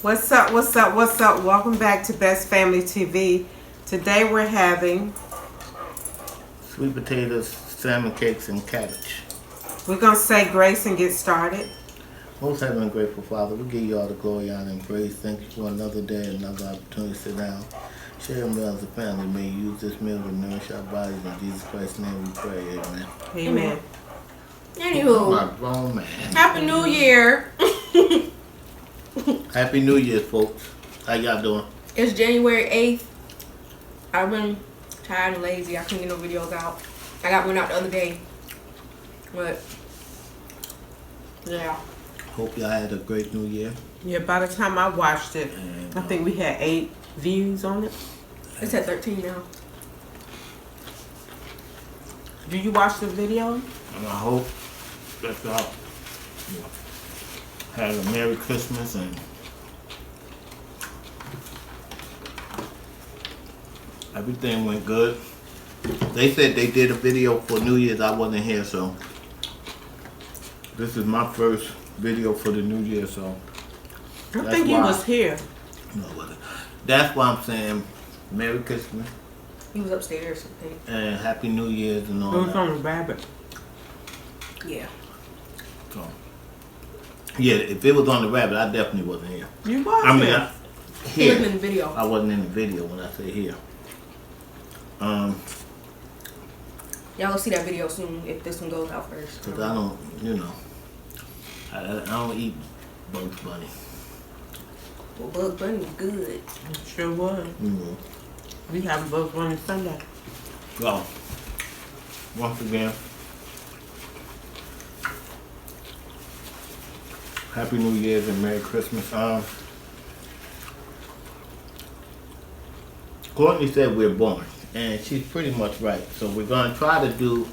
What's up, what's up, what's up? Welcome back to Best Family TV. Today we're having sweet potatoes, salmon cakes, and cabbage. We're going to say grace and get started. Most heavenly and grateful Father, we give you all the glory, honor, and praise. Thank you for another day, another opportunity to sit down, share a meal as a family. May you use this meal to nourish our bodies. In Jesus Christ's name we pray, amen. Amen. Anywho, My grown man. Happy New Year. Happy New Year, folks. How y'all doing? It's January 8th. I've been tired and lazy. I couldn't get no videos out. I got one out the other day. But, yeah. Hope y'all had a great New Year. Yeah, by the time I watched it, I think we had 8 views on it. It's at 13 now. Did you watch the video? And I hope that y'all had a Merry Christmas and everything went good. They said they did a video for New Year's. I wasn't here, so this is my first video for the New Year, so I think he was here. No, it wasn't. That's why I'm saying Merry Christmas He was upstairs, I think. and Happy New Year's and It all was that. on the rabbit. Yeah. So, yeah, if it was on the rabbit, I definitely wasn't here. You was I mean, here. He wasn't in the video. I wasn't in the video when I say here. Y'all will see that video soon if this one goes out first. Cause I don't, I don't eat Bugs Bunny. Well, Bugs Bunny was good. It sure was. We have Bugs Bunny Sunday. So, once again, Happy New Year's and Merry Christmas. Courtney said we're boring, and she's pretty much right. So we're gonna try to do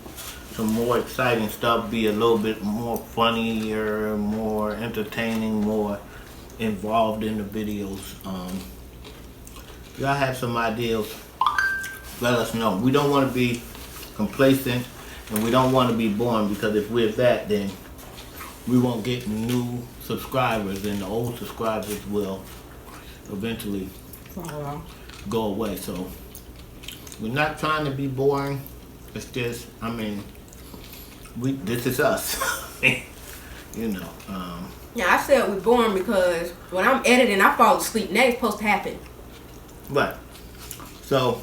some more exciting stuff, be a little bit more funnier, more entertaining, more involved in the videos. If y'all have some ideas, let us know. We don't want to be complacent, and we don't want to be boring, because if we're that, then we won't get new subscribers, and the old subscribers will eventually go away. So we're not trying to be boring. It's just, this is us. Yeah, I said we're boring because when I'm editing, I fall asleep. And that ain't supposed to happen. Right. So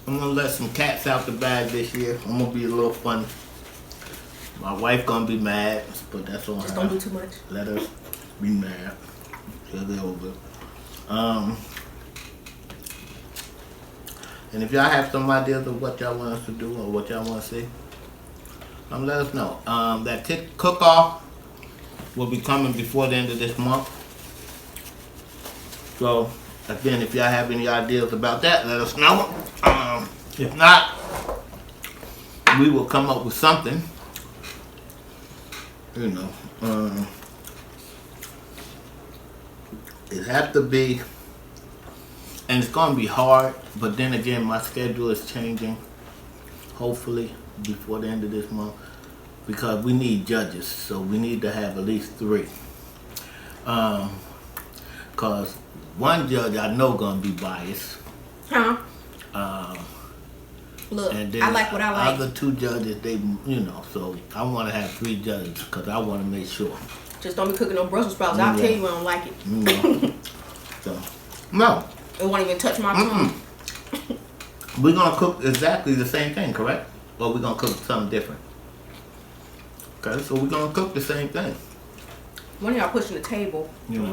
I'm gonna let some cats out the bag this year. I'm gonna be a little funny. My wife gonna be mad, but that's on her. Just don't do too much. Let her be mad. She'll get over it. And if y'all have some ideas of what y'all want us to do or what y'all want to see, let us know. That cook-off will be coming before the end of this month. So, again, if y'all have any ideas about that, let us know. If not, we will come up with something. It has to be, and it's going to be hard, but then again, my schedule is changing, hopefully, before the end of this month, because we need judges, so we need to have at least 3. Because one judge I know going to be biased. Huh? Look, and then I like what I like. Other 2 judges, so I want to have 3 judges, because I want to make sure. Just don't be cooking no Brussels sprouts. I'll tell you I don't like it. So, no. It won't even touch my tongue. We're going to cook exactly the same thing, correct? Or we're going to cook something different? Okay, so we're going to cook the same thing. One of y'all pushing the table. Yeah.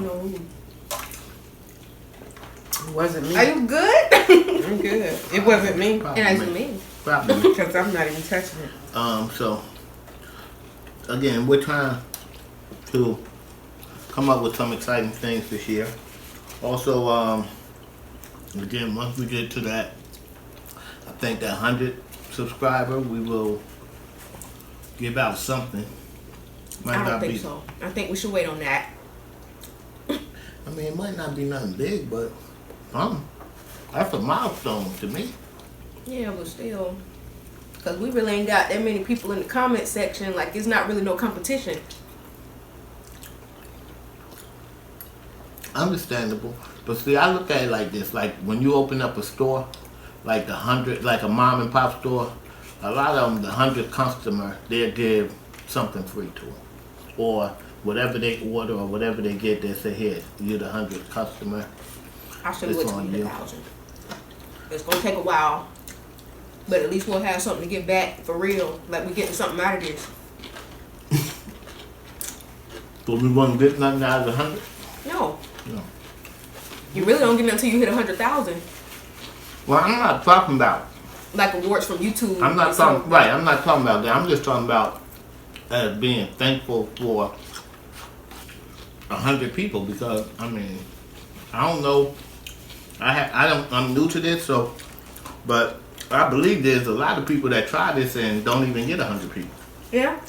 It wasn't me. Are you good? I'm good. It wasn't me. It ain't me. Probably. Because I'm not even touching it. So, again, we're trying to come up with some exciting things this year. Also, again, once we get to that, I think that 100 subscriber, we will give out something. I don't think so. I think we should wait on that. It might not be nothing big, but that's a milestone to me. Yeah, but still. Because we really ain't got that many people in the comment section. Like, it's not really no competition. Understandable. But see, I look at it like this. Like when you open up a store, like like a mom and pop store, a lot of them, the 100th customer, they'll give something free to them. Or whatever they order or whatever they get, they say, here, you're the 100th customer. I should It's wait till on we you. get 1,000. It's gonna take a while, but at least we'll have something to get back for real. Like we're getting something out of this. So we won't get nothing out of the 100? No, No. you really don't get nothing until you hit 100,000. Well, I'm not talking about. Like awards from YouTube. I'm not and talking. stuff. Right. I'm not talking about that. I'm just talking about being thankful for 100 people because I mean, I don't know. I'm new to this, so, but I believe there's a lot of people that try this and don't even get 100 people. Yeah,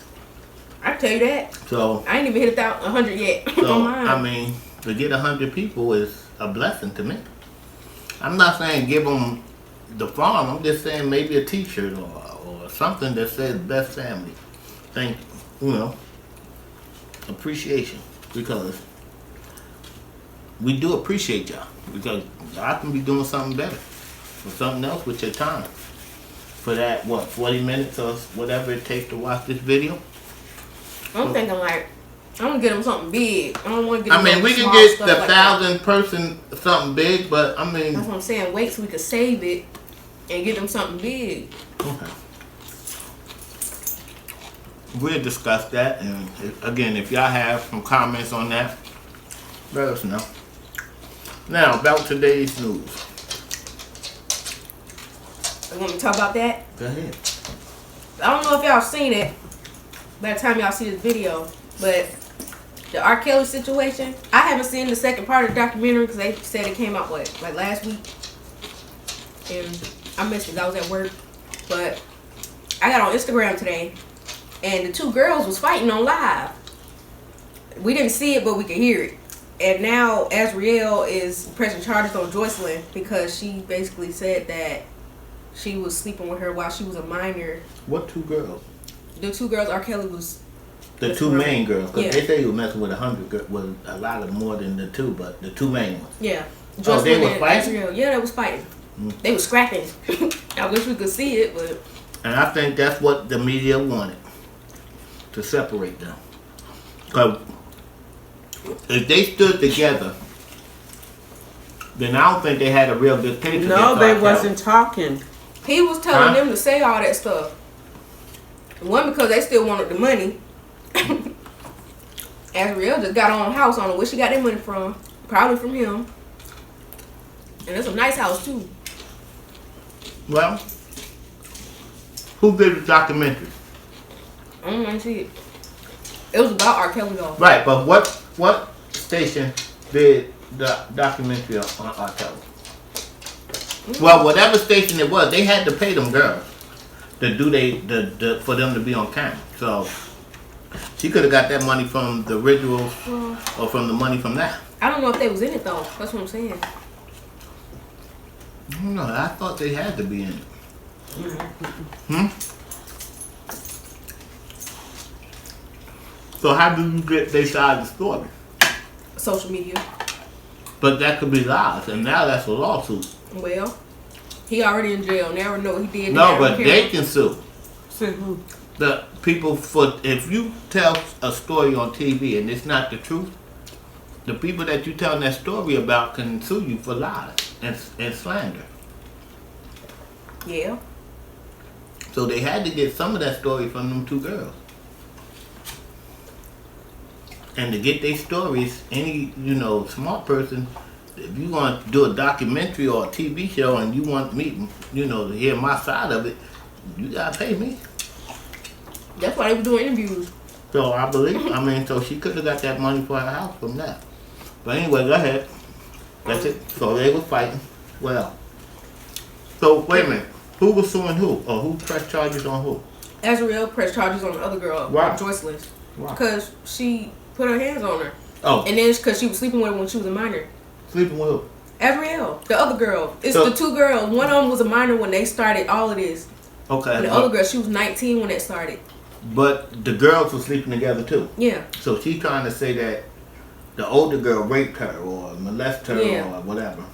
I tell you that. So, I ain't even hit 100 yet. so on mine. I mean, to get 100 people is a blessing to me. I'm not saying give them the farm. I'm just saying maybe a T-shirt or something that says "Best Family." Thank appreciation because we do appreciate y'all because y'all can be doing something better or something else with your time. For that, 40 minutes or whatever it takes to watch this video. I'm thinking like, I'm gonna get them something big. I don't want to get them I mean, we can small get stuff the like that. 1,000 person something big, but I mean, That's what I'm saying. Wait so we can save it and get them something big. okay. We'll discuss that, and again, if y'all have some comments on that, let us know. Now, about today's news. You want me to talk about that? Go ahead. I don't know if y'all seen it by the time y'all see this video, but the R. Kelly situation, I haven't seen the second part of the documentary because they said it came out, like last week? And I missed it. I was at work. But I got on Instagram today, and the two girls was fighting on live. We didn't see it, but we could hear it. And now Azriel is pressing charges on Joycelyn because she basically said that she was sleeping with her while she was a minor. What two girls? The two girls R. Kelly was... The two main girls, because Yeah. they say you were messing with 100 girls, well, a lot of more than the two, but the two main ones. Yeah. Oh, they Joycelyn was and fighting? Azriel. Yeah, they was fighting. They was scrapping. I wish we could see it, but... And I think that's what the media wanted, to separate them. Because if they stood together, then I don't think they had a real good case. No, against they R. Kelly. wasn't talking. He was telling Huh? them to say all that stuff. One, because they still wanted the money. Azriel just got her own house on her. Where she got that money from? Probably from him. And it's a nice house, too. Well, who did the documentary? I don't want to see it. It was about R. Kelly, though. Right, but what station did the documentary on R. Kelly? Well, whatever station it was, they had to pay them girls to do for them to be on camera. So she could have got that money from the rituals or from the money from that. I don't know if they was in it, though. That's what I'm saying. I don't know. I thought they had to be in it. So how do you get their side of the story? Social media. But that could be lies, and now that's a lawsuit. Well, he already in jail. Never know what he did. No, but they can sue. See who? The people if you tell a story on TV and it's not the truth, the people that you telling that story about can sue you for lies and slander. Yeah. So they had to get some of that story from them two girls. And to get their stories, any smart person, if you want to do a documentary or a TV show and you want me, to hear my side of it, you gotta pay me. That's why they were doing interviews. So I believe, so she could have got that money for her house from that. But anyway, go ahead. That's it. So they were fighting. Well, so wait a minute. Who was suing who? Or who pressed charges on who? Azriel pressed charges on the other girl, Why? Joycelyn, Why? because she put her hands on her. Oh, And then because she was sleeping with her when she was a minor. sleeping with who? Azriel, the other girl. It's So- the two girls. One of them was a minor when they started all of this. Okay. And the other girl, she was 19 when it started. But the girls were sleeping together too. Yeah. So she's trying to say that the older girl raped her or molested her Yeah. or whatever.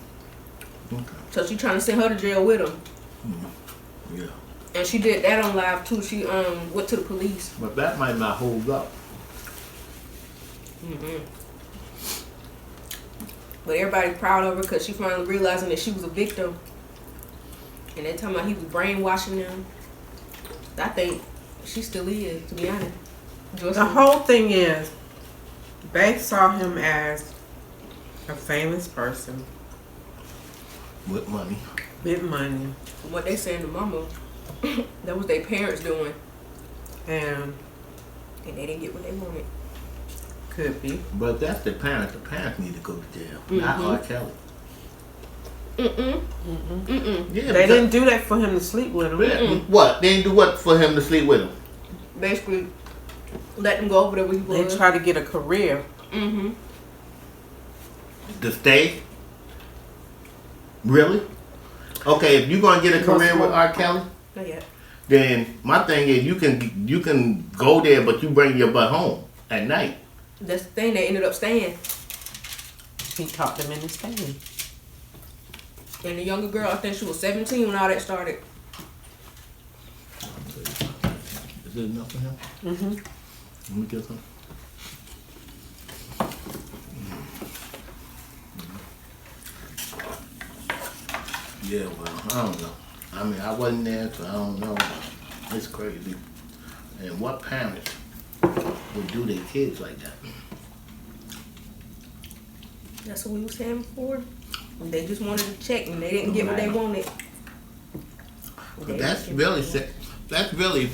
Okay. So she trying to send her to jail with him. Yeah. And she did that on live too. She went to the police. But that might not hold up. But everybody's proud of her because she finally realizing that she was a victim. And they talking about he was brainwashing them. I think she still is, to be honest. The whole thing is, they saw him as a famous person With money. with money, What they saying to mama, that was their parents doing. and And they didn't get what they wanted. could be. But that's the parents. The parents need to go to jail. Not R. Kelly. Yeah, They didn't do that for him to sleep with him. What? They didn't do what for him to sleep with him? Basically, let them go over there with They was. try to get a career. To stay? Really? Okay, if you're gonna get a career with R. Kelly, Not yet. then my thing is you can go there, but you bring your butt home at night. That's the thing. They ended up staying. He talked them into staying. And the younger girl, I think she was 17 when all that started. Is it enough for him? Let me get some. Yeah, well, I don't know. I mean, I wasn't there, so I don't know. It's crazy. And what parents would do their kids like that? That's what we was saying before. They just wanted to check and they didn't get what they wanted. But that's really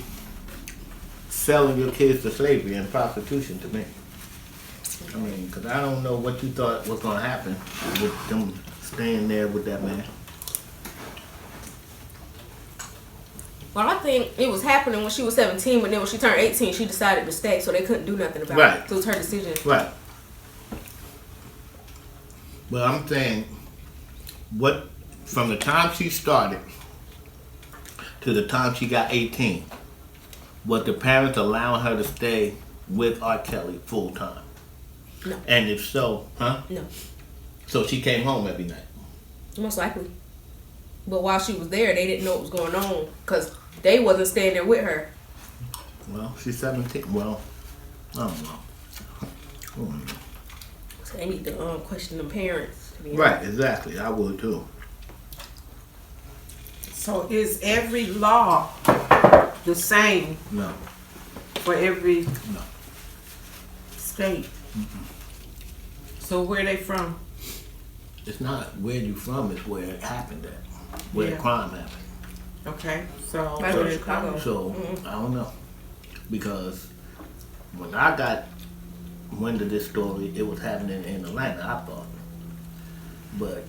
selling your kids to slavery and prostitution to me. I mean, because I don't know what you thought was going to happen with them staying there with that man. Well, I think it was happening when she was 17, but then when she turned 18, she decided to stay, so they couldn't do nothing about Right. it. So it was her decision. Right. But I'm saying, what from the time she started to the time she got 18, was the parents allowing her to stay with R. Kelly full time? No. And if so, huh? No, So she came home every night. most likely. But while she was there, they didn't know what was going on because they wasn't staying there with her. Well, she's 17. Well, I don't know. So they need to question them parents. To be Right, exactly. I would too. So is every law the same No, for every no. state? So where they from? It's not where you from, it's where it happened at. Where the Yeah. crime happened. Okay, so Right, where in they Chicago. from? So, I don't know. Because when I got wind of this story, it was happening in Atlanta, I thought. But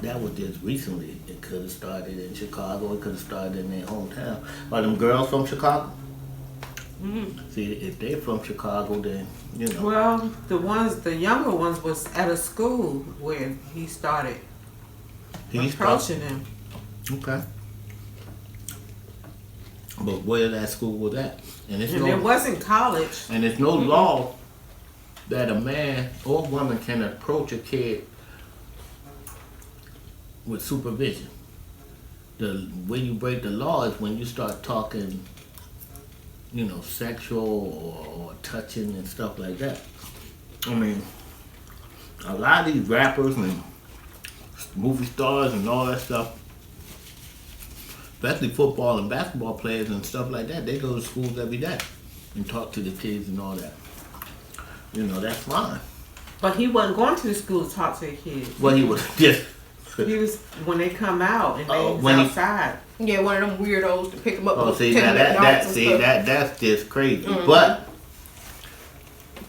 that was just recently. It could have started in Chicago, it could have started in their hometown. Are them girls from Chicago? See, if they're from Chicago, then, you know. Well, the younger ones was at a school where he started He's approaching him. Okay. But where that school was at. And it's And no, it wasn't college. and there's no law that a man or woman can approach a kid with supervision. The way you break the law is when you start talking, you know, sexual or touching and stuff like that. I mean, a lot of these rappers and movie stars and all that stuff, especially football and basketball players and stuff like that, they go to schools every day and talk to the kids and all that. You know, that's fine. But he wasn't going to the school to talk to the kids. Well, he was just, He was when they come out and they Oh, was when he- outside. Yeah, one of them weirdos to pick them up. oh, and see, take now them to McDonald's and stuff. that's just crazy. But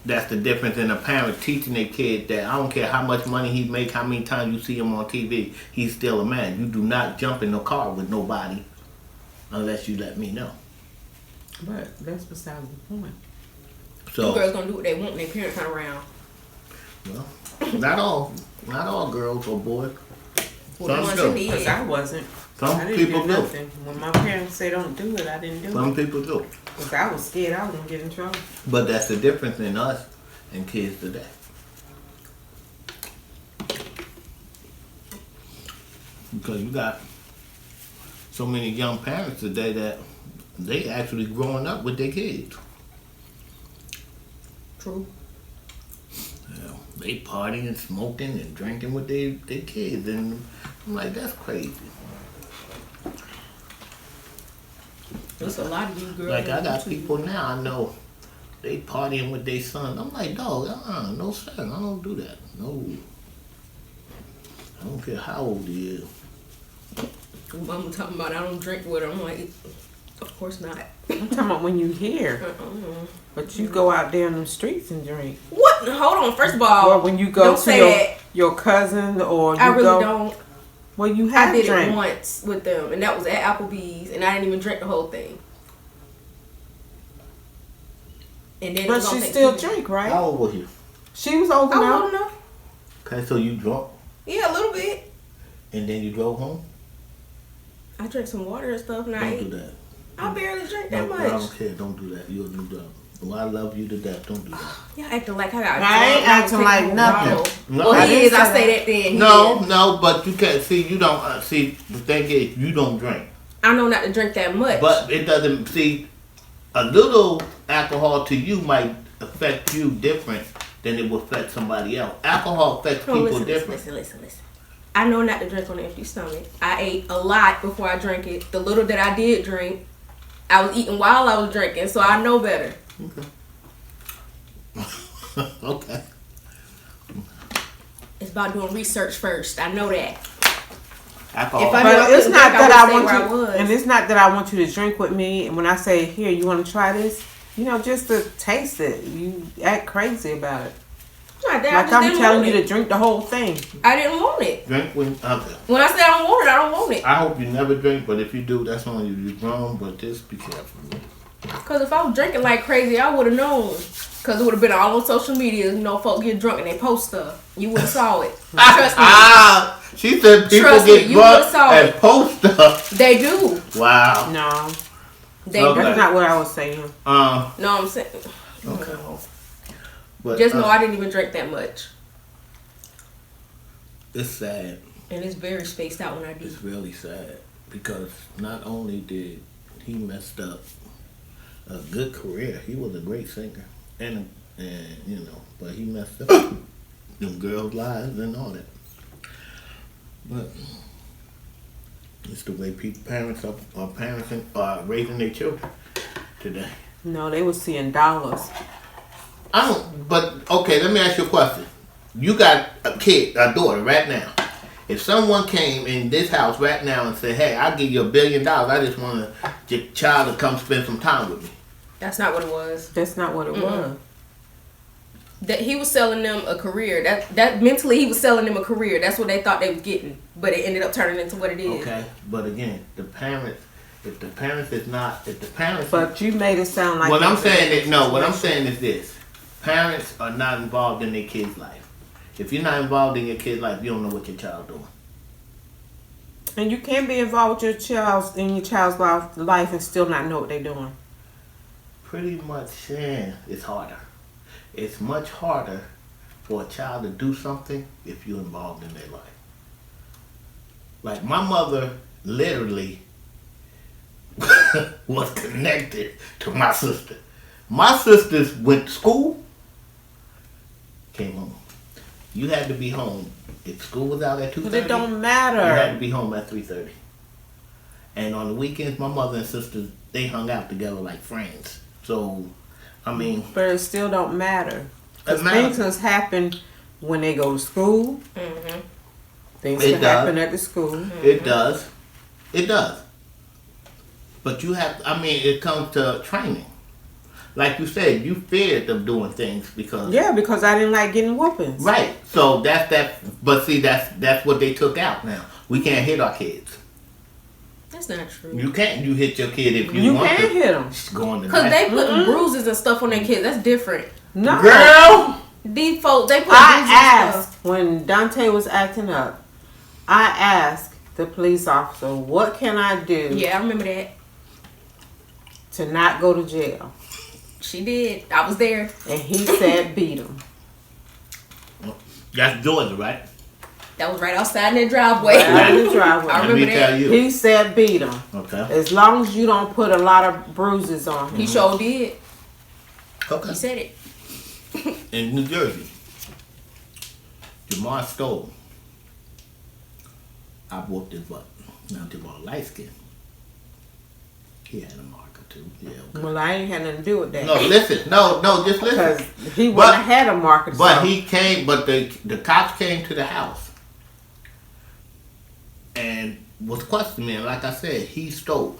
that's the difference in a parent teaching their kid that I don't care how much money he make, how many times you see him on TV, he's still a man. You do not jump in the car with nobody unless you let me know. But that's besides the point. Them So, girls gonna do what they want when their parents come around. well, not all girls or boys. Well, the Some ones do. in the Because end. I wasn't. Some I didn't people do do. nothing. When my parents say don't do it, I didn't do Some it. people do. Because I was scared I was going to get in trouble. But that's the difference in us and kids today. Because you got so many young parents today that they actually growing up with their kids. True. Yeah, they partying and smoking and drinking with their kids, and I'm like, that's crazy. There's a lot of these girls. Like I got too. people now I know they partying with their son. I'm like, dog, no son, I don't do that. No, I don't care how old he is. Mama talking about I don't drink with her. I'm like, of course not. I'm talking about when you here. But you go out there in the streets and drink. What? Hold on. First of all, Or when you go don't to say your cousin or you I really go. don't. Well, you have I did drink. it once with them, and that was at Applebee's, and I didn't even drink the whole thing. And then it But was she on still Thanksgiving. drink, right? How old was you? She was old I was enough. old enough. Okay, so you drunk Yeah, a little bit. and then you drove home? I drank some water and stuff, and I Don't ate. do that. I barely drink No, that I much. don't care. Don't do that. You're a new dog. Well, I love you to death. Don't do that. Y'all acting like I got I ain't drunk. acting was like taking a nothing. bottle. No, Well, I he didn't is. I say say that. that then. He No, is. no, but you can't see. You don't see. The thing is, you don't drink, I know not to drink that much. but it doesn't. See, a little alcohol to you might affect you different than it will affect somebody else. Alcohol affects No, people listen, different. listen. I know not to drink on an empty stomach. I ate a lot before I drank it. The little that I did drink, I was eating while I was drinking, so I know better. Okay. It's about doing research first. I know that. Alcohol. If I knew But it's couldn't not drink, I that I would want stay where I you, was. and it's not that I want you to drink with me. And when I say, here, you want to try this, just to taste it. You act crazy about it. Not that, I Like just I'm didn't telling want you it. to drink the whole thing. I didn't want it. Drink when. Okay. When I say I don't want it, I don't want it. I hope you never drink, but if you do, that's on you. You're grown, but just be careful. Because if I was drinking like crazy, I would have known. Because it would have been all on social media. Folks get drunk and they post stuff. You would have saw it. Trust me. She said people Trust me, get you drunk would've saw and it. post stuff. They do. Wow. No, They Okay. that's not what I was saying. do. No, I'm saying. Okay. But Just know I didn't even drink that much. it's sad. And it's very spaced out when I do. It's really sad because not only did he messed up a good career, he was a great singer, and but he messed up them girls' lives and all that. But it's the way parents are raising their children today. No, they were seeing dollars. But okay, let me ask you a question. You got a daughter right now. If someone came in this house right now and said, hey, I'll give you $1 billion, I just want your child to come spend some time with me. That's not what it was. That's not what it was. That he was selling them a career. That mentally he was selling them a career. That's what they thought they was getting. But it ended up turning into what it is. Okay, but again, if the parents But you made it sound like what I'm that was saying a what I'm situation. saying is this. Parents are not involved in their kid's life. If you're not involved in your kid's life, you don't know what your child's doing. And you can't be involved with your child's life and still not know what they're doing. Pretty much, it's harder. It's much harder for a child to do something if you're involved in their life. Like my mother literally was connected to my sister. My sisters went to school, came home. You had to be home. If school was out at 2:30, But it don't you had matter. to be home at 3:30. And on the weekends, my mother and sisters, they hung out together like friends. So, I mean, But it still don't matter. Because It matters. things has happened when they go to school. Mm-hmm. Things It can does. happen at the school. It does. It does. But you have, it comes to training. Like you said, you feared them doing things because... Yeah, because I didn't like getting whoopings. Right. So that's that. But see, that's what they took out now. We can't hit our kids. That's not true. You can't. You hit your kid if you You want can to. hit them. Just go on the Because net. they putting bruises and stuff on their kids. That's different. No. Girl! These folks, they put I bruises and asked stuff. when Dante was acting up. I asked the police officer, "What can I do Yeah, I remember that. to not go to jail?" She did. I was there. And he said, "Beat him." That's Georgia, right? That was right outside in the driveway. Right in the driveway. I Let remember me that. tell you. He said beat him. Okay. As long as you don't put a lot of bruises on him. He sure did. Okay. He said it. In New Jersey, Jamar stole. I whooped his butt. Now Jamar light skin. He had a marker too. Yeah. Okay. Well, I ain't had nothing to do with that. No, listen. No, just Because listen. he wouldn't have had a marker. But so. he came. But the cops came to the house and was questioning me. And like I said, he stole.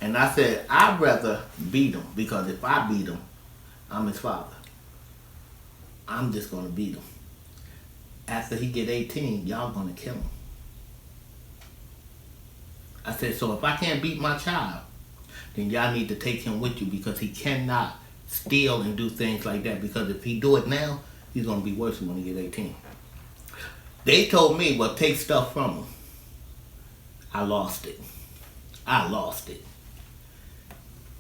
And I said I'd rather beat him because if I beat him, I'm his father. I'm just gonna beat him. After he get 18, y'all gonna kill him. I said, so if I can't beat my child, then y'all need to take him with you because he cannot steal and do things like that. Because if he do it now, he's gonna be worse when he get 18. They told me, well, take stuff from him. I lost it.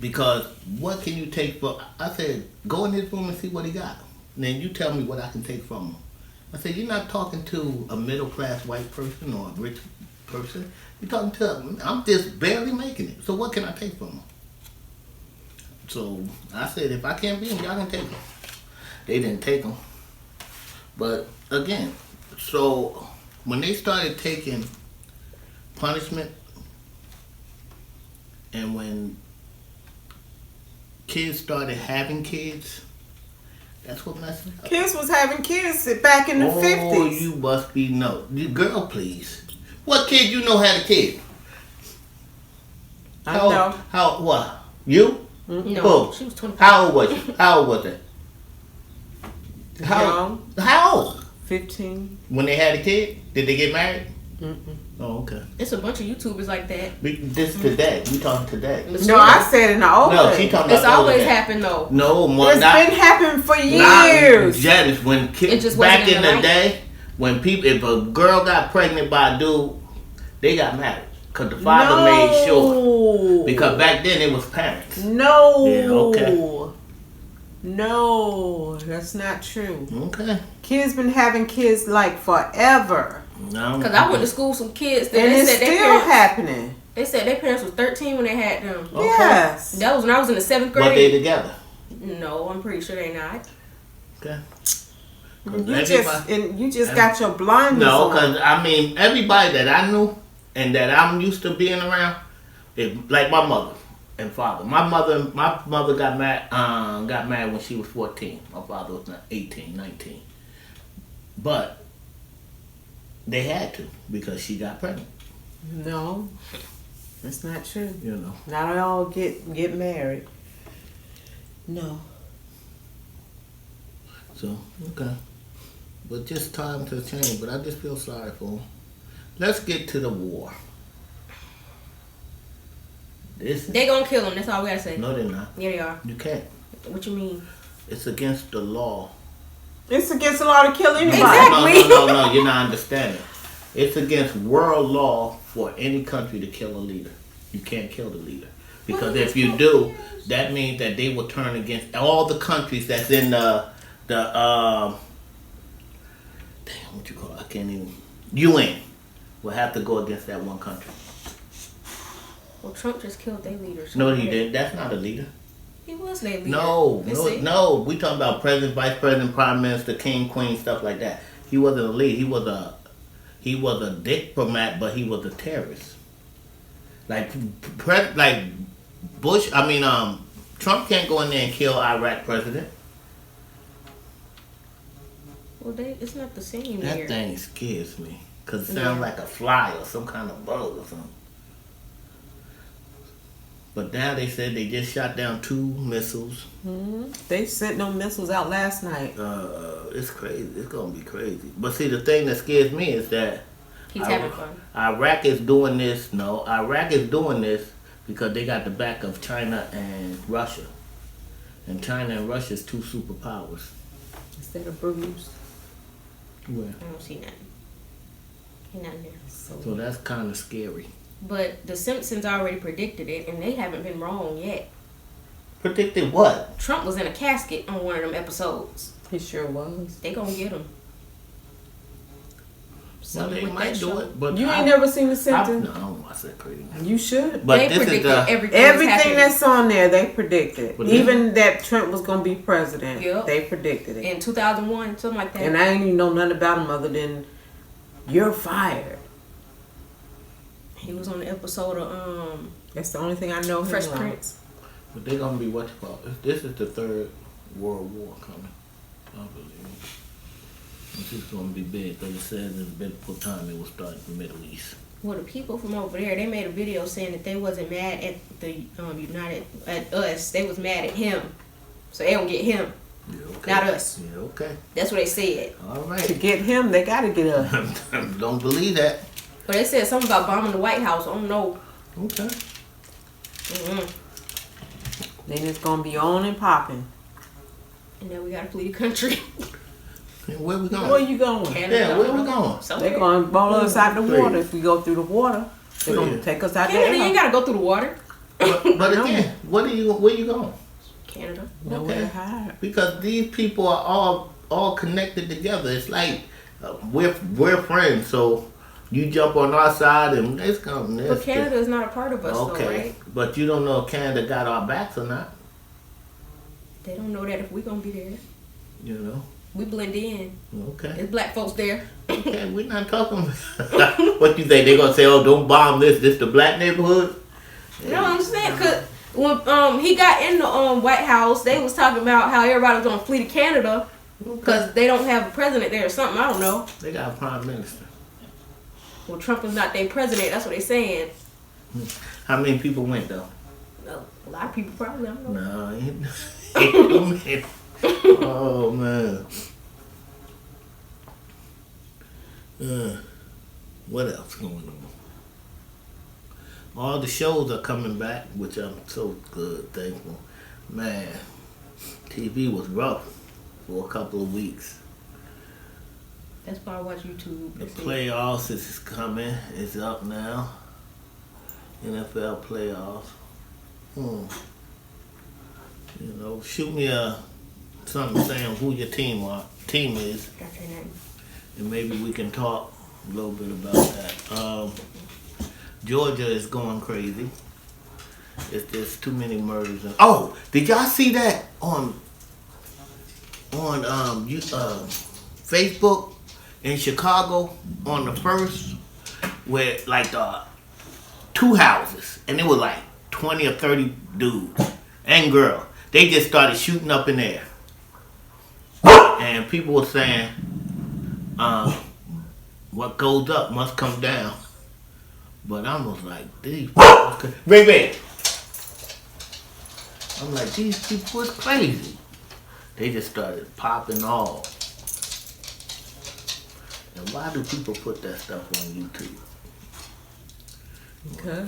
Because what can you take from? I said, go in his room and see what he got. And then you tell me what I can take from him. I said, you're not talking to a middle-class white person or a rich person. You're talking to, I'm just barely making it. So what can I take from him? So I said, if I can't beat him, y'all can take him. They didn't take him. But again, so when they started taking punishment and when kids started having kids, that's what messed up. Kids was having kids back in the 50s. Oh, you must be girl, please. What kid you know had a kid? I know. How? What? You? No, Who? she was 25. How old was you? How old was it? Young. How old? 15. When they had a kid, did they get married? Mm-mm. Oh, okay. It's a bunch of YouTubers like that. This today. We talking today. No, I said in the old No, days. she talking It's about always older days. happened though. No, more It's not. been happening for years. Janice, when It kids just back wasn't in in the the day, when people, if a girl got pregnant by a dude, they got married because the father made sure. Because back then it was parents. No. Yeah, okay. No, that's not true. Okay. Kids been having kids like forever. No. Cause I went to school with some kids that And they it's said still their parents, happening. they said their parents was 13 when they had them. Okay. Yes. That was when I was in the 7th But they grade. together. No, I'm pretty sure they not. Okay. You just got your blindness No, on. because I mean everybody that I knew and that I'm used to being around, like my mother and father. My mother got married when she was 14. My father was 18, 19. But they had to because she got pregnant. No, that's not true. You know. Not all get married. No. So okay. But just time to change. But I just feel sorry for them. Let's get to the war. They gonna kill them. That's all we gotta say. No, they're not. Yeah, they are. You can't. What you mean? It's against the law. It's against the law to kill anybody. Exactly. No, you're not understanding. It's against world law for any country to kill a leader. You can't kill the leader. Because if you do, that means that they will turn against all the countries that's in the damn, what you call it? I can't even. UN will have to go against that one country. Well, Trump just killed their leader. So No, he didn't. That's not a leader. He was their leader. No. We talking about president, vice president, prime minister, king, queen, stuff like that. He wasn't a leader. He was a diplomat, but he was a terrorist. Like Bush. I mean, Trump can't go in there and kill Iraq president. Well, it's not the same That here. thing scares me because it sounds like a fly or some kind of bug or something. But now they said they just shot down 2 missiles. Mm-hmm. They sent no missiles out last night. It's crazy. It's gonna be crazy. But see, the thing that scares me is that He's having fun. Iraq is doing this. No, Iraq is doing this because they got the back of China and Russia. And China and Russia is 2 superpowers. Instead of Bruce. Where? I don't see nothing. Ain't nothing there. So that's kind of scary. But the Simpsons already predicted it, and they haven't been wrong yet. Predicted what? Trump was in a casket on one of them episodes. He sure was. They gonna get him. Well, they might do it, but You ain't never seen the sentence? No, I don't watch that crazy. You should. But They this is predicted the everything that's on there, they predicted. But Even that Trump was going to be president, Yep. they predicted it. in 2001, something like that. And I ain't even know nothing about him other than you're fired. He was on the episode of That's the only thing I know. Fresh him on. Prince. But they're gonna be what you call it. This is the third World War coming, I believe. This is gonna be big because it says in biblical time it will start in the Middle East. Well, the people from over there, they made a video saying that they wasn't mad at the at us. They was mad at him, so they don't get him, Yeah, okay. not us. Yeah, okay. That's what they said. All To right. get him, they got to get us. Don't believe that. But they said something about bombing the White House. I don't know. Okay. Mm-hmm. Then it's going to be on and popping. And then we gotta flee the country. And where we going? Where you going? Canada. Yeah, where we going? Somewhere. They're going to blow us out the Please. water. If we go through the water, they're going Please. to take us out Canada, you there. ain't gotta go through the water. But again, where you going? Canada. Nowhere to Okay. hide. Because these people are all connected together. It's like we're friends, so you jump on our side and it's gonna. But Canada is not a part of us, Okay, though, right? but you don't know if Canada got our backs or not. They don't know that if we gonna be there. You know. We blend in. Okay. There's black folks there. Okay, we're not talking. What you think they're gonna say? Oh, don't bomb this. This the black neighborhood. You know what I'm saying? Cause when he got in the White House, they was talking about how everybody was gonna flee to Canada because they don't have a president there or something. I don't know. They got a prime minister. Well, Trump is not their president. That's what they saying. How many people went though? A lot of people probably. I don't know. No, ain't too many. Oh man. What else going on? All the shows are coming back, which I'm so good, thankful. Man, TV was rough for a couple of weeks. That's why I watch YouTube. The playoffs is coming. It's up now. NFL playoffs. You know, shoot me something saying who your team is, and maybe we can talk a little bit about that. Georgia is going crazy. There's too many murders. Oh, did y'all see that on Facebook in Chicago on the 1st, where like the 2 houses, and it was like 20 or 30 dudes and girls. They just started shooting up in the air, and people were saying, "What goes up must come down." But I was like, "These Ray, I'm like, these people is crazy." They just started popping off. And why do people put that stuff on YouTube?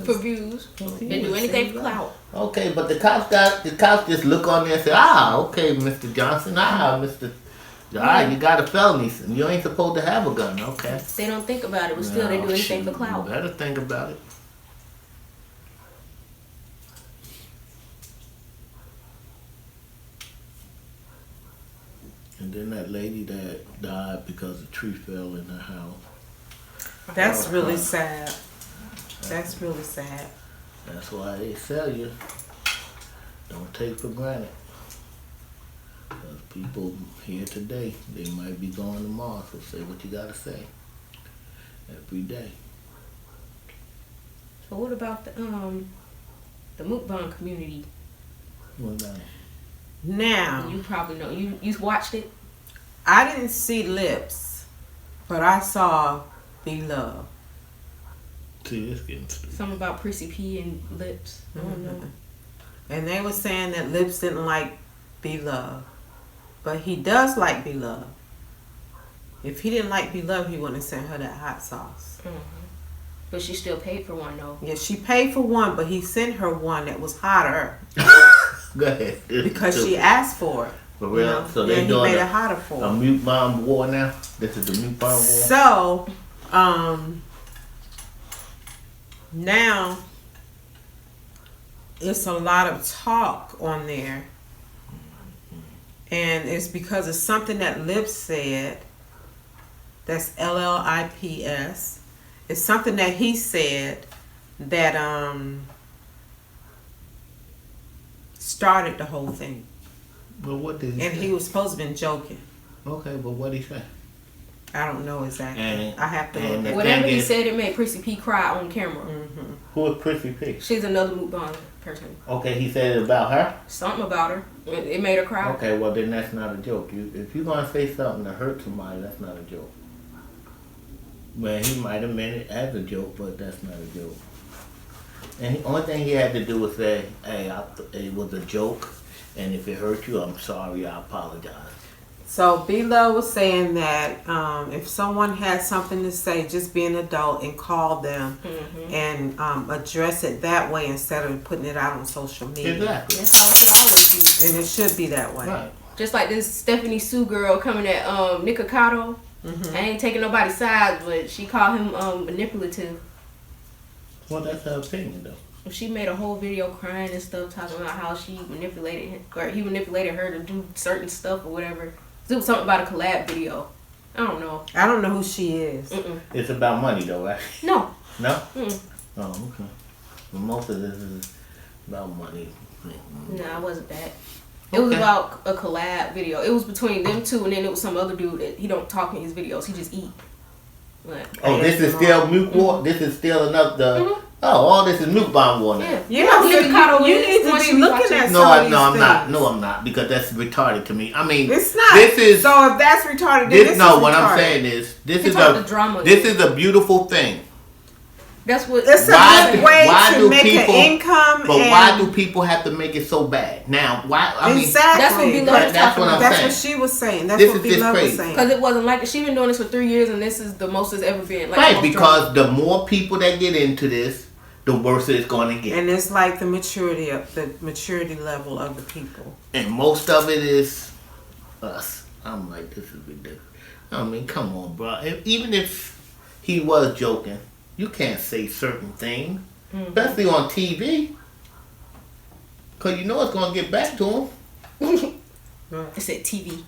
For views. They do anything for clout. Okay, but the cops just look on there and say, okay, Mr. Johnson, Mr. You got a felony. You ain't supposed to have a gun, okay. They don't think about it, but still they do anything for clout. You better think about it. And then that lady that died because a tree fell in her house. That's really sad. That's really sad. That's why they tell you, don't take for granted. Because people here today, they might be going tomorrow, so say what you gotta say. Every day. So what about the Mukbang community? What about it? Now, You probably know. You watched it? I didn't see Lips, but I saw Be Love. See, it's getting stupid. Something about Prissy P and Lips. I don't know. And they were saying that Lips didn't like Be Love. But he does like Be Love. If he didn't like Be Love, he wouldn't have sent her that hot sauce. Mm-hmm. But she still paid for one though. Yeah, she paid for one, but he sent her one that was hotter. Go ahead. Because she asked for it. For real? You know? So they're and doing he made it hotter for a her. mute bomb war now? This is the mute bomb war? So, now it's a lot of talk on there. And it's because of something that Lips said That's LLIPS. It's something that he said that started the whole thing. But what did he And say? he was supposed to have been joking. Okay, but what did he say? I don't know exactly. And- I have to and look. the- Whatever thing he is- said, it made Prissy P cry on camera. Who is Prissy P? She's another Mukbang person. Okay, he said it about her? Something about her. It made her cry. Okay, well then that's not a joke. If you're gonna say something to hurt somebody, that's not a joke. Well, he might have meant it as a joke, but that's not a joke. And the only thing he had to do was say, hey, it was a joke, and if it hurt you, I'm sorry, I apologize. So B-Love was saying that if someone has something to say, just be an adult and call them and address it that way instead of putting it out on social media. Exactly. That's how it should always be. And it should be that way. Right. Just like this Stephanie Sue girl coming at Nikocado. I ain't taking nobody's side, but she called him manipulative. Well, that's her opinion, though. She made a whole video crying and stuff, talking about how she manipulated him, or he manipulated her to do certain stuff or whatever. It was something about a collab video. I don't know. I don't know who she is. It's about money, though, right? No. No? Mm-mm. Oh, okay. Well, most of this is about money. Nah, it wasn't that. It was about a collab video. It was between them two, and then it was some other dude that he don't talk in his videos. He just eat. But, Oh, this is still Mook War? This is still another... Oh, all this is Mukbang War now. yeah. You know, who you Nikocado need is? to Once be you looking watch it. at No, some of these I'm not. things. No, I'm not. Because that's retarded to me. I mean... It's not. This is... So if that's retarded, then This, this no, is what I'm retarded. saying is... This He is talked the drama. This is a beautiful thing. That's what. It's a Why good do- way why to do make people- an income. But and why do people have to make it so bad? Now, why... I mean... exactly. That's what B-Love That- was that's talking what I'm about. That's saying. what she was saying. That's This what is just B-Love was crazy. saying. Because it wasn't like she's been doing this for 3 years, and this is the most it's ever been. Like, Right, most because the more people that get into this, the worse it's going to get. And it's like the maturity level of the people. And most of it is us. I'm like, this is ridiculous. I mean, come on, bro. Even if he was joking, you can't say certain things, especially on TV, because you know it's going to get back to him. It said TV.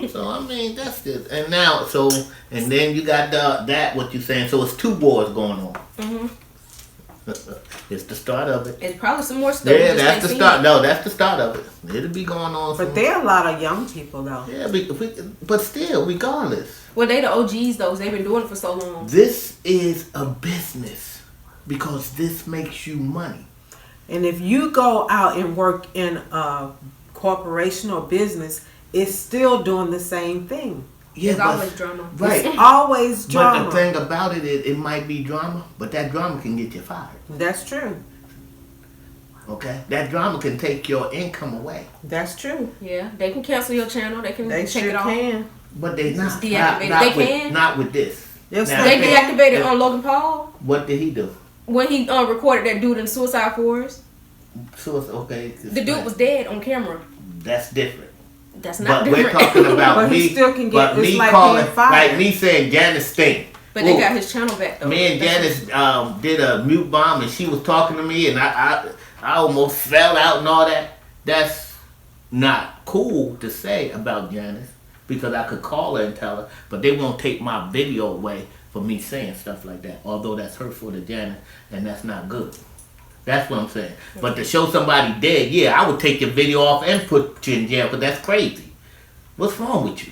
So, I mean, that's just... And now, so... And then you got that, what you're saying. So, it's two wars going on. It's the start of it. It's probably some more stuff. we Yeah, just that's ain't the seen. start. No, that's the start of it. It'll be going on. But soon. there are a lot of young people though. Yeah, but still, regardless, Well, they the OGs though. 'Cause they've been doing it for so long. this is a business because this makes you money. And if you go out and work in a corporation or business, it's still doing the same thing. Yeah, There's always drama. Right. It's always But drama. the thing about it is, it might be drama, but that drama can get you fired. That's true. Okay, that drama can take your income away. That's true. Yeah, they can cancel your channel. They can They take sure it off. can. But they not. deactivated. Not They with, can? Not with this. Yes, Now, They they deactivated on Logan Paul What did he do? when he recorded that dude in Suicide Forest. So it's okay. The dude was dead on camera. That's different. That's not But we're different. talking about But he me. still can get- but it's me like calling, being fired. like me saying Janice Sting. But they Ooh. got his channel back though. Me and Janice did a mute bomb, and she was talking to me, and I almost fell out and all that. That's not cool to say about Janice because I could call her and tell her, but they won't take my video away for me saying stuff like that. Although that's hurtful to Janice, and that's not good. That's what I'm saying. But to show somebody dead, yeah, I would take your video off and put you in jail because that's crazy. What's wrong with you?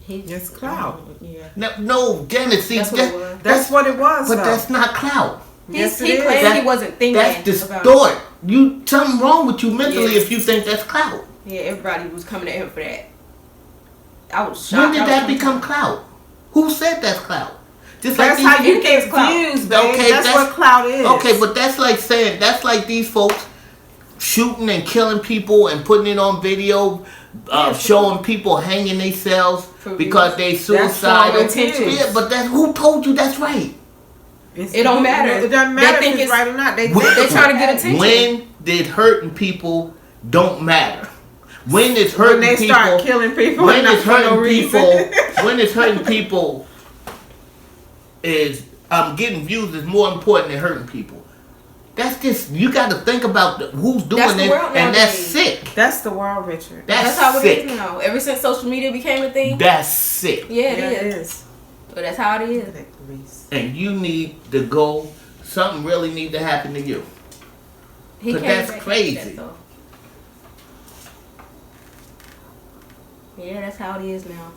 It's clout. Yeah. No, Janice, see, That's what it was. That's what it was. but though. that's not clout. Yes, he it is. claimed That- he wasn't thinking That's about it. distort. You something wrong with you mentally Yeah. if you think that's clout. Yeah, everybody was coming at him for that. I was shocked. When did I was that confused. become clout? Who said that's clout? Just That's these how you Anything's get clout. views, babe. Okay, that's that's- what clout is. Okay, but that's like saying that's like these folks shooting and killing people and putting it on video, showing people hanging themselves For because they That's wrong suicidal. with attention. Yeah, but that who told you that's right? It don't matter. It doesn't They matter think if it's it's- right or not. They They're trying to get attention. When did hurting people don't matter? When is hurting when they people? start killing people When and not it's for no hurting reason. people, when it's hurting people is getting views is more important than hurting people. That's just, you got to think about who's doing That's the it, world and that's nowadays. sick. That's the world, Richard. That's how it is now. Ever since social media became a thing. That's sick. Yeah, Yeah, it is. But that's how it is. And you need to go, something really need to happen to you. He But came that's back crazy. and said that, though. Yeah, that's how it is now.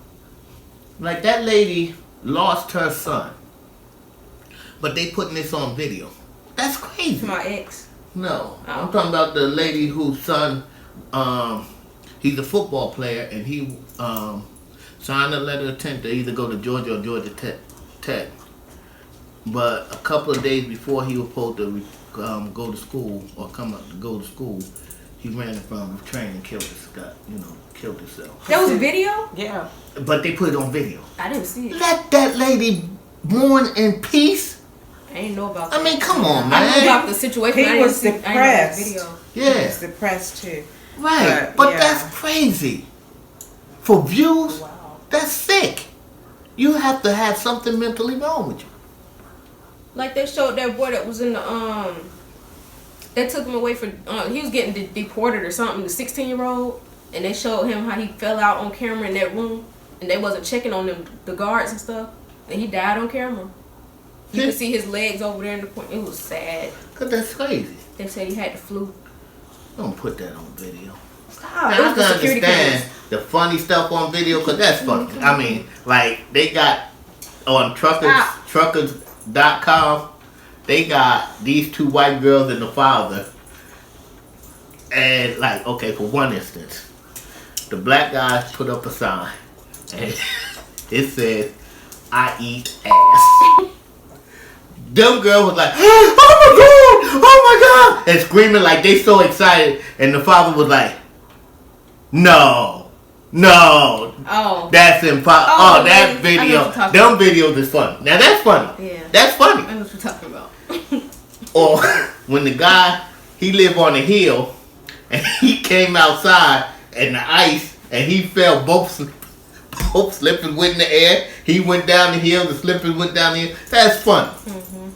Like that lady lost her son. But they putting this on video. That's crazy. My ex. No. Oh. I'm talking about the lady whose son, he's a football player, and he signed a letter of intent to either go to Georgia or Georgia Tech. But a couple of days before he was supposed to go to school or come up to go to school, he ran from a train and killed himself. That was a video? Yeah. But they put it on video. I didn't see it. Let that lady mourn in peace. I didn't know about that. I mean, come on, I knew man. about the situation. He I was didn't see, depressed. I didn't know the Yeah. He was depressed too. Right. But yeah. that's crazy. For views, Wow. that's sick. You have to have something mentally wrong with you. Like they showed that boy that was in the they took him away for he was getting deported or something, the 16-year-old, and they showed him how he fell out on camera in that room, and they wasn't checking on them, the guards and stuff, and he died on camera. You could see his legs over there in the corner. It was sad. Cause that's crazy. They said he had the flu. Don't put that on video. Stop. Now, It I was the can security understand cameras. the funny stuff on video, cause that's funny. I mean, like they got on truckers.com, they got these two white girls and the father. And like, okay, for one instance, the black guys put up a sign and it says, "I eat ass." Them girls was like, oh my god, and screaming like they so excited, and the father was like, no, Oh. that's impossible. Oh, Oh, that I know video, what you're talking them videos is funny. Now that's funny. Yeah. That's funny. I know what you're talking about. Or when the guy, he lived on a hill, and he came outside in the ice, and he fell both slipping went in the air. He went down the hill, the slippers went down the hill. That's funny. Mm-hmm.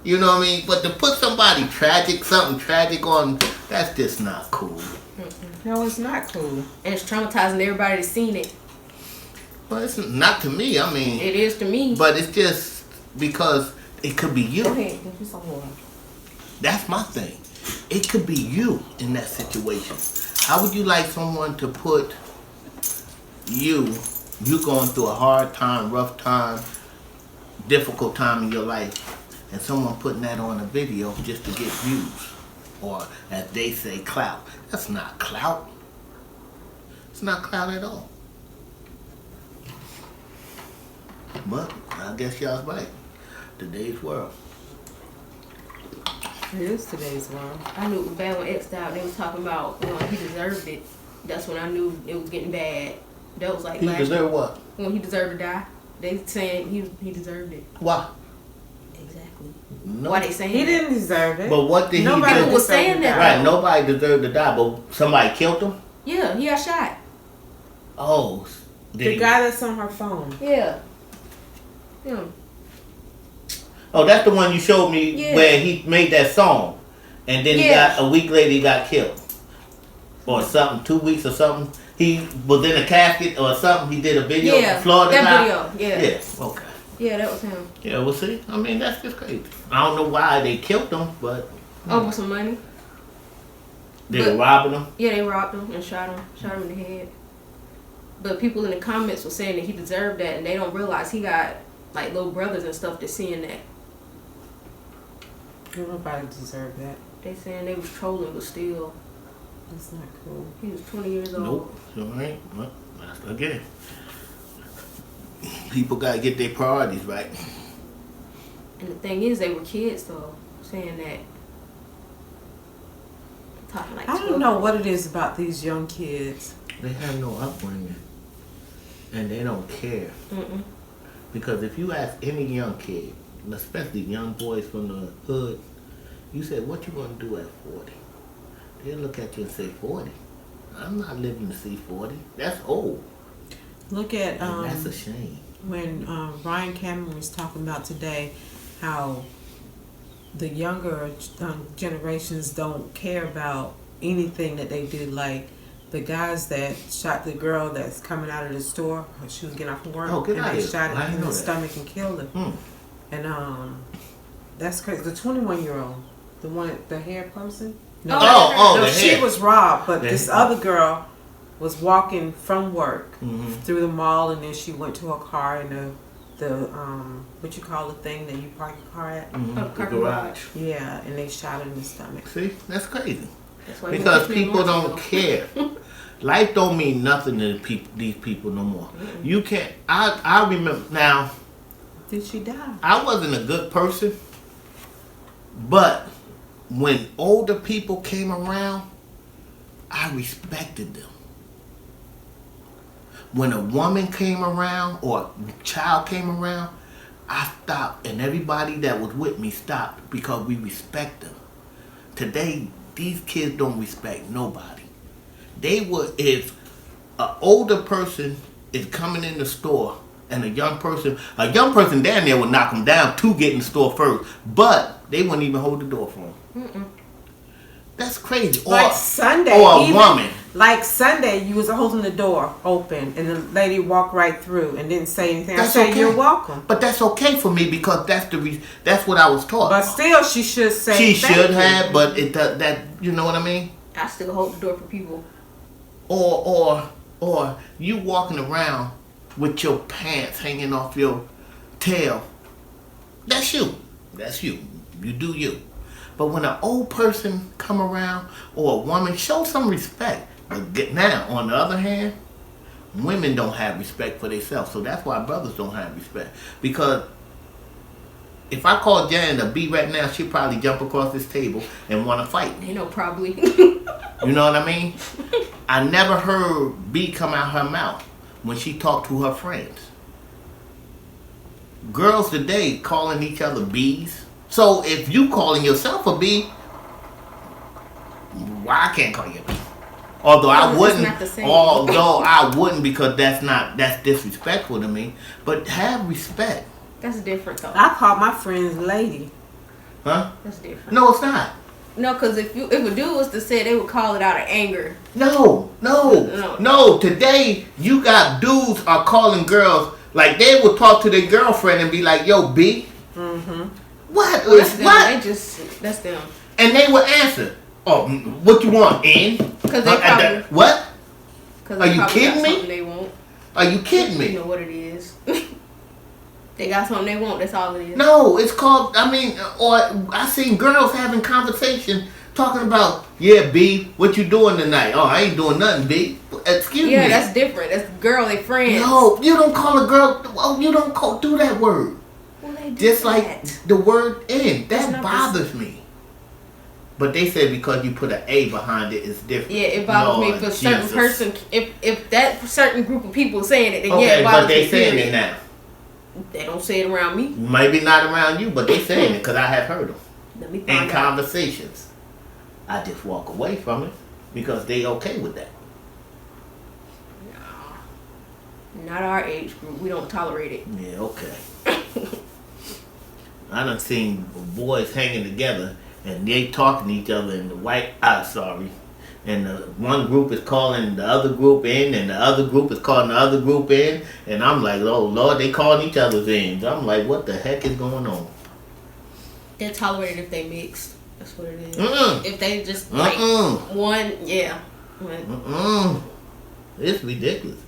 You know what I mean? But to put something tragic on, that's just not cool. No, it's not cool. And it's traumatizing everybody that's seen it. Well, it's not to me. I mean, It is to me. but it's just because it could be you. Go ahead, give me some water. That's my thing. It could be you in that situation. How would you like someone to put you going through a hard time, rough time, difficult time in your life, and someone putting that on a video just to get views, or as they say, clout? That's not clout. It's not clout at all. But I guess y'all's right. Today's world. It is today's world. I knew it was bad when X died. They was talking about he deserved it. That's when I knew it was getting bad. That was like He last deserve what? when he deserved to die. They saying he deserved it. Why? Exactly. No. Why they saying He that? didn't deserve it. But what did Nobody he do? People was saying that. Right, nobody deserved to die, but somebody killed him? Yeah, he got shot. Oh. Did The he? guy that's on her phone. Yeah. Yeah. Oh, that's the one you showed me Yeah. where he made that song. And then Yeah. a week later he got killed. Or something, 2 weeks or something. He was in a casket or something. He did a video Yeah, in Florida. that now. video. Yeah. Yeah, okay. Yeah, that was him. Yeah, well, see, I mean, that's just crazy. I don't know why they killed him, but Over some money. they were robbing him. Yeah, they robbed him and shot him in the head. But people in the comments were saying that he deserved that, and they don't realize he got like little brothers and stuff that's seeing that. Nobody deserved that. They saying they was trolling, but still, It's not cool. he was 20 years old. Nope. All right. Well, that's again. People gotta get their priorities right. And the thing is, they were kids though, saying that. Talking like I don't know what it is about these young kids. They have no upbringing, and they don't care. Mm-mm. Because if you ask any young kid, especially young boys from the hood, you say, "What you gonna do at 40?" They'll look at you and say, 40? I'm not living to see 40. That's old. Look at And that's a shame. when Ryan Cameron was talking about today how the younger generations don't care about anything that they do. Like the guys that shot the girl that's coming out of the store, she was getting off from work, get and out they here. shot I her didn't in know the that. stomach and killed her. And that's crazy. The 21-year-old, the one, the hair person. No, Oh, no, the she hair. was robbed, but The this hair. other girl was walking from work Mm-hmm. through the mall, and then she went to her car in the what you call the thing that you park your car at. Oh, The parking garage. Yeah, and they shot her in the stomach. See, that's crazy. That's why you Because catch me in people Martinsville. don't care. Life don't mean nothing to these people no more. You can't. I remember now. Did she die? I wasn't a good person, but when older people came around, I respected them. When a woman came around or a child came around, I stopped, and everybody that was with me stopped because we respect them. Today, these kids don't respect nobody. They would, if an older person is coming in the store and a young person down there would knock them down to get in the store first, but they wouldn't even hold the door for them. That's crazy. Like Sunday, or a even, woman. Like Sunday, you was holding the door open, and the lady walked right through and didn't say anything. That's I said, okay. "You're welcome." But that's okay for me because that's what I was taught. But still, she should say. She thank should you. have, but it that you know what I mean. I still hold the door for people. Or you walking around with your pants hanging off your tail. That's you. That's you. You do you. But when an old person come around or a woman, show some respect. But now, on the other hand, women don't have respect for themselves. So that's why brothers don't have respect. Because if I call Jan a B right now, she'll probably jump across this table and want to fight me. You know, probably. You know what I mean? I never heard B come out her mouth when she talked to her friends. Girls today calling each other B's. So if you calling yourself a B, why I can't call you a B? Although I It's wouldn't, not the same. although I wouldn't because that's disrespectful to me. But have respect, That's different, though. I call my friends lady. huh? That's different. No, it's not. No, because if a dude was to say, they would call it out of anger. No. Today, you got dudes are calling girls, like they would talk to their girlfriend and be like, yo, B. Mm-hmm. What? Well, that's them. What? That's them. And they would answer, oh, what you want, in? Because they probably. What? Cause Are they you probably kidding got me? something they want. Are you kidding You me? know what it is. They got something they want. That's all it is. No, it's called, or I seen girls having conversation talking about, yeah, B, what you doing tonight? Oh, I ain't doing nothing, B. Excuse me. Yeah, that's different. That's girl, they friends. No, you don't call a girl, you don't do that word. Well, they do Just that. like the word in. That's That not bothers me. But they said because you put an A behind it, it's different. Yeah, it bothers me Lord for a certain Jesus. person. If that certain group of people saying it, then yeah, Okay, it but bothers they me. saying period. it now. They don't say it around me. Maybe not around you, but they saying it because I have heard them. Let me In find out. conversations. I just walk away from it because they okay with that. Not our age group. We don't tolerate it. Yeah, okay. I done seen boys hanging together and they talking to each other in the and the one group is calling the other group in and the other group is calling the other group in and I'm like, oh Lord, they calling each other's in. I'm like, what the heck is going on? They're tolerated if they mixed. That's what it is. Mm-mm. If they just like Mm-mm. one, yeah. Mm-mm. It's ridiculous.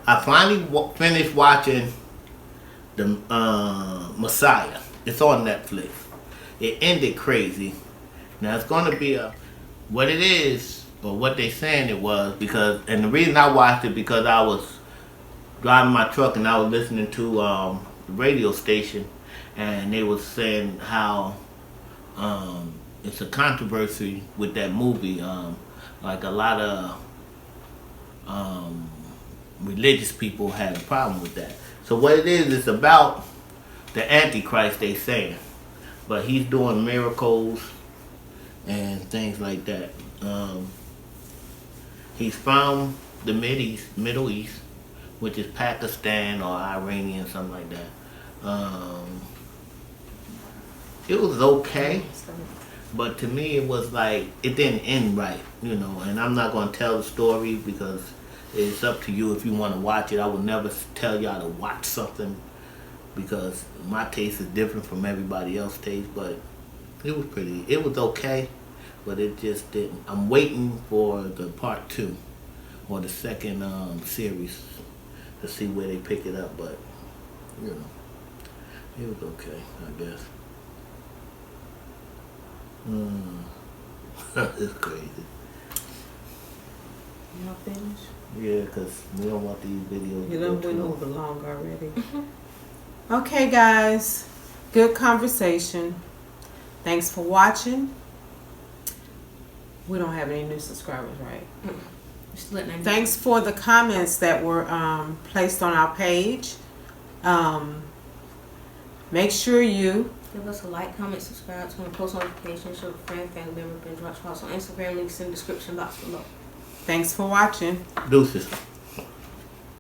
I finally finished watching the Messiah. It's on Netflix. It ended crazy. Now it's going to be what it is, or what they saying it was, and the reason I watched it because I was driving my truck and I was listening to the radio station, and they was saying how it's a controversy with that movie. Like a lot of religious people had a problem with that. So what it is, it's about the Antichrist, they saying, but he's doing miracles and things like that. He's from the Middle East, which is Pakistan or Iranian, something like that. It was okay, but to me it was like it didn't end right, you know. And I'm not gonna tell the story because it's up to you if you want to watch it. I would never tell y'all to watch something because my taste is different from everybody else's taste. But it was okay, but it just didn't. I'm waiting for the part 2 or the second series to see where they pick it up. But you know, it was okay, I guess. It's crazy. Y'all finished? Yeah, because we don't want these videos You to done go went too over long already. Okay, guys. Good conversation. Thanks for watching. We don't have any new subscribers, right? Just letting them know. Thanks for the comments that were placed on our page. Make sure you Give us a like, comment, subscribe, turn on post notifications, show a friend, family member, binge watch us on Instagram. Links in the description box below. Thanks for watching. Deuces.